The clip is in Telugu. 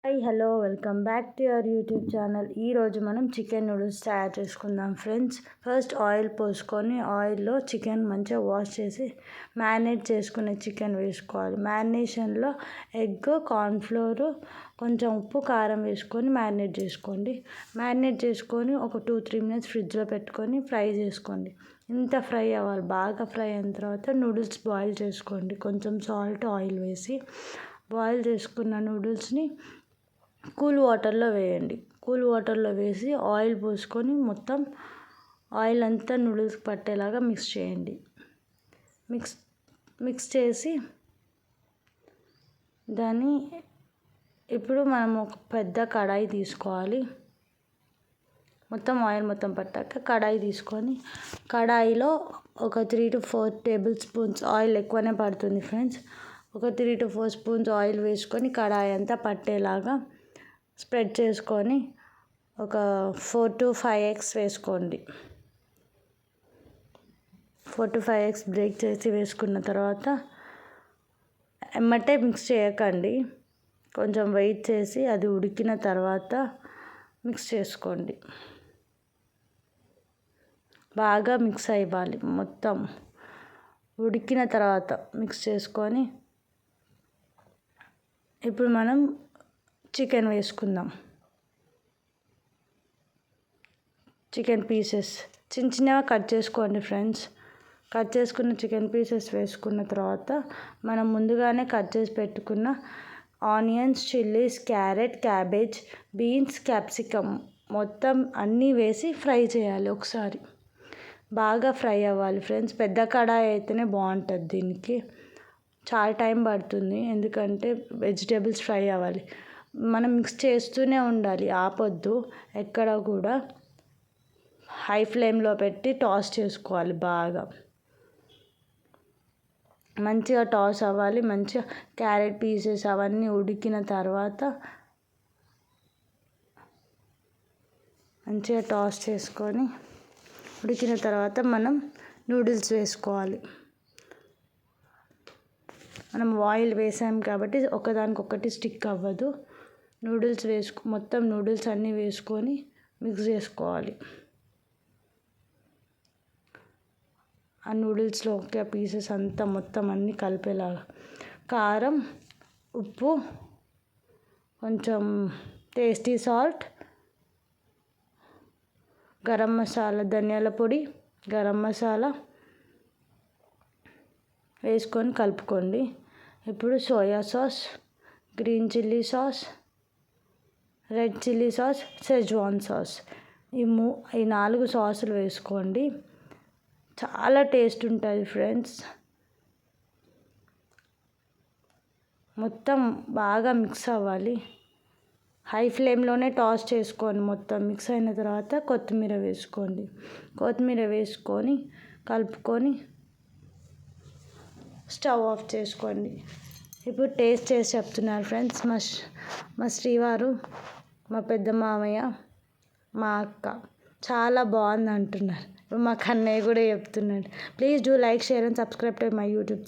Hi hello welcome back to your YouTube channel. ఈరోజు మనం చికెన్ నూడిల్స్ తయారు చేసుకుందాం ఫ్రెండ్స్. ఫస్ట్ ఆయిల్ పోసుకొని ఆయిల్లో చికెన్ మంచిగా వాష్ చేసి మ్యారినేట్ చేసుకునే చికెన్ వేసుకోవాలి. మ్యారినేషన్లో ఎగ్, కార్న్ఫ్లోర్, కొంచెం ఉప్పు, కారం వేసుకొని మ్యారినేట్ చేసుకోండి. మ్యారినేట్ చేసుకొని ఒక 2-3 మినిట్స్ ఫ్రిడ్జ్లో పెట్టుకొని ఫ్రై చేసుకోండి. ఇంత ఫ్రై అవ్వాలి. బాగా ఫ్రై అయిన తర్వాత నూడిల్స్ బాయిల్ చేసుకోండి. కొంచెం సాల్ట్, ఆయిల్ వేసి బాయిల్ చేసుకున్న నూడిల్స్ని కూల్ వాటర్లో వేయండి. కూల్ వాటర్లో వేసి ఆయిల్ పోసుకొని మొత్తం ఆయిల్ అంతా నూడిల్స్కి పట్టేలాగా మిక్స్ చేయండి. మిక్స్ చేసి దాన్ని ఇప్పుడు మనం ఒక పెద్ద కడాయి తీసుకోవాలి. మొత్తం ఆయిల్ మొత్తం పట్టాక కడాయి తీసుకొని కడాయిలో ఒక 3-4 టేబుల్ స్పూన్స్ ఆయిల్ ఎక్కువనే పడుతుంది ఫ్రెండ్స్. ఒక 3-4 స్పూన్స్ ఆయిల్ వేసుకొని కడాయి అంతా పట్టేలాగా స్ప్రెడ్ చేసుకొని ఒక 4-5 ఎగ్స్ వేసుకోండి. 4-5 ఎగ్స్ బ్రేక్ చేసి వేసుకున్న తర్వాత ఎమ్మటే మిక్స్ చేయకండి. కొంచెం వెయిట్ చేసి అది ఉడికిన తర్వాత మిక్స్ చేసుకోండి. బాగా మిక్స్ అవ్వాలి. మొత్తం ఉడికిన తర్వాత మిక్స్ చేసుకొని ఇప్పుడు మనం చికెన్ వేసుకుందాం. చికెన్ పీసెస్ చిన్న చిన్నగా కట్ చేసుకోండి ఫ్రెండ్స్. కట్ చేసుకున్న చికెన్ పీసెస్ వేసుకున్న తర్వాత మనం ముందుగానే కట్ చేసి పెట్టుకున్న onions, chillies, carrot, cabbage, beans, capsicum మొత్తం అన్నీ వేసి ఫ్రై చేయాలి. ఒకసారి బాగా ఫ్రై అవ్వాలి ఫ్రెండ్స్. పెద్ద కడాయి అయితేనే బాగుంటుంది. దీనికి చాలా టైం పడుతుంది ఎందుకంటే వెజిటేబుల్స్ ఫ్రై అవ్వాలి. మనం మిక్స్ చేస్తూనే ఉండాలి, ఆపొద్దు ఎక్కడ కూడా. హై ఫ్లేమ్లో పెట్టి టాస్ చేసుకోవాలి. బాగా మంచిగా టాస్ అవ్వాలి. మంచిగా క్యారెట్ పీసెస్ అవన్నీ ఉడికిన తర్వాత మంచిగా టాస్ చేసుకొని ఉడికిన తర్వాత మనం నూడిల్స్ వేసుకోవాలి. మనం ఆయిల్ వేసాం కాబట్టి ఒకదానికొకటి స్టిక్ అవ్వదు. నూడిల్స్ మొత్తం నూడిల్స్ అన్నీ వేసుకొని మిక్స్ చేసుకోవాలి. ఆ నూడిల్స్లోకి ఆ పీసెస్ అంతా మొత్తం అన్నీ కలిపేలాగా కారం, ఉప్పు, కొంచెం టేస్టీ సాల్ట్, గరం మసాలా, ధనియాల పొడి, గరం మసాలా వేసుకొని కలుపుకోండి. ఇప్పుడు soya sauce, green chilli sauce, red chilli sauce, schezwan sauce ఈ 4 సాసులు వేసుకోండి. చాలా టేస్ట్ ఉంటుంది ఫ్రెండ్స్. మొత్తం బాగా మిక్స్ అవ్వాలి. హై ఫ్లేమ్లోనే టాస్ చేసుకోండి. మొత్తం మిక్స్ అయిన తర్వాత కొత్తిమీర వేసుకోండి. కొత్తిమీర వేసుకొని కలుపుకొని స్టవ్ ఆఫ్ చేసుకోండి. ఇప్పుడు టేస్ట్ చేసి చెప్తున్నారు ఫ్రెండ్స్. మా శ్రీవారు, మా పెద్ద మామయ్య, మా అక్క చాలా బాగుంది అంటున్నారు. ఇప్పుడు మా కన్నయ్య కూడా చెప్తున్నాడు. Please do like, share and subscribe to my YouTube channel.